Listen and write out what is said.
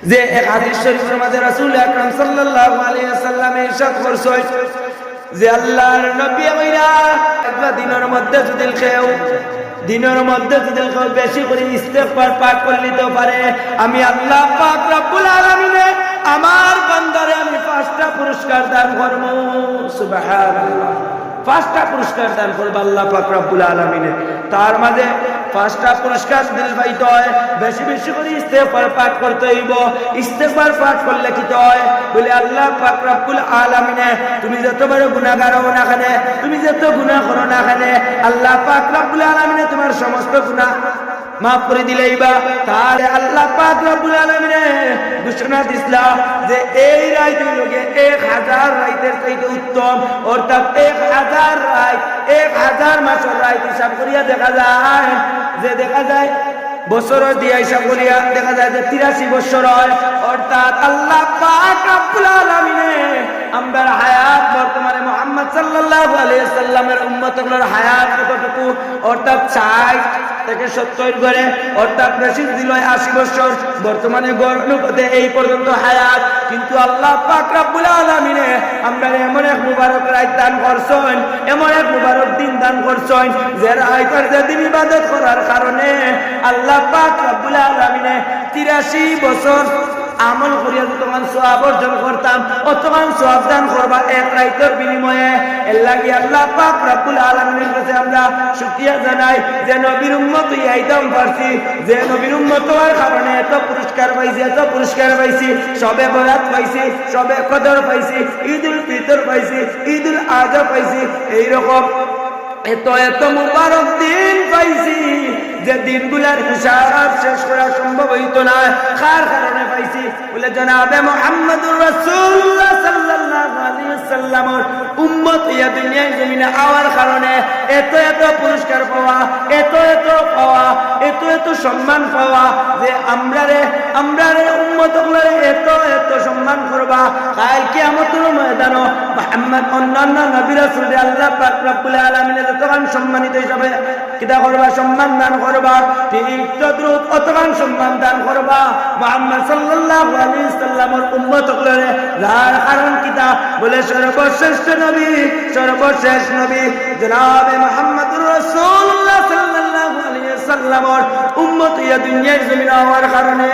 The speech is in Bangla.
যে এক হাদিস শরীফের মধ্যে রাসূল আকরাম সাল্লাল্লাহু আলাইহি ওয়াসাল্লাম ইরশাদ করছেন যে আল্লাহর নবী কইরা একবার দিনের মধ্যে যদি কেউ বেশি করে ইস্তেগফার পাঠ করলে তো পারে আমি আল্লাহ পাক রব্বুল আলামিনে আমার বান্দারে আমি 5টা পুরস্কার দান করব। সুবহানাল্লাহ, 5টা পুরস্কার দান করব আল্লাহ পাক রব্বুল আলামিনে। তার মাঝে 5টা পুরস্কার দিল পাইতে হয়, বেশি বেশি করে ইস্তেগফার পাঠ করতে হইব। ইস্তেগফার পাঠ করলে কি হয় বলে আল্লাহ পাক রব্বুল আলামিনে তুমি যত বড় গুনাহগার হও না কেন, তুমি যত গুনাহ করো না কেন, আল্লাহ পাক রব্বুল আলামিনে তোমার সমস্ত গুনাহ মাফ করে দিলেইবা। তাহলে আল্লাহ পাক রব্বুল আলামিনে ঘোষণা দিছলা যে এই রাত হইলগে 1000 রাতের চাইতে উত্তম, অর্থাৎ 1000 রাত 1000 মাসের রাত হিসাব করিয়া দেখা যায় বছর দিয়ে হিসাব করিয়া দেখা যায় যে 83 বছর হয়। অর্থাৎ আল্লাহ পাক রব্বুল আলামিনে আমরার হায়াত বর্তমানে মুহাম্মদ সাল্লাল্লাহু আলাইহি ওয়াসাল্লামের উম্মতগুলোর হায়াত কতটুকু, অর্থাৎ 60 থেকে 70 করে, অর্থাৎ বেশি দিল 80 বছর বর্তমানে গড়নুকতে এই পর্যন্ত হায়াত। কিন্তু আল্লাহ পাক রব্বুল আলামিনে আমরা এমন এক মুবারক রাত দান করছেন, এমন এক মুবারক দিন দান করছেন যে রাতের দিন ইবাদত করার কারণে আল্লাহ পাক রব্বুল আলামিনে 83 বছর আমল করিয়া যতক্ষণ সওয়াব অর্জন করতাম অতক্ষণ সওয়াব দান করবা এক রাতের বিনিময়ে। এর লাগি আল্লাহ পাক রব্বুল আলামিনের কাছে আমরা শুকরিয়া জানাই যে নবীর উম্মত হইতাম পারছি, যে নবীর উম্মত হওয়ার কারণে এত পুরস্কার পাইছি, সবে বরাত পাইছি, সবে কদর পাইছি, ঈদুল ফিতর পাইছি, ঈদুল আজহা পাইছি, এইরকম এত মুবারক দিন পাইছি যে দিনগুলার হিসাব শেষ করা সম্ভব হইতো না। কার কারণে পাইছি বলে জনাবে মুহাম্মদুর রাসূলুল্লাহ সাল্লাল্লাহু আলাইহি ওয়াসাল্লামের উম্মত ইয়া দুনিয়ার জমিনে আওয়ার কারণে এত পুরস্কার পাওয়া, এত সম্মান পাওয়া যে আমরারে উম্মতগুলোরে এত সম্মান করবা। কাল কিয়ামতের ময়দানে মুহাম্মদ অন্যান্য নবী রাসূলকে আল্লাহ পাক রব্বুল আলামিনের যতক্ষণ সম্মানিত হিসাবে কিতা করবা, সম্মান দান করবা, ঠিক তদ্রুপ অতক্ষণ সম্মান দান করবা মুহাম্মদ সাল্লাল্লাহু আলাইহি ওয়াসাল্লামের উম্মতগুলোরে। যার কারণ কিতা বলে সর্বশ্রেষ্ঠ নবী, সর্বশেষ নবী জনাবে মুহাম্মদুর রাসূলুল্লাহ সাল্লাল্লাহু আলাইহি ওয়াসাল্লামের উম্মত ইয়া দুনিয়ার জমিনে হওয়ার কারণে।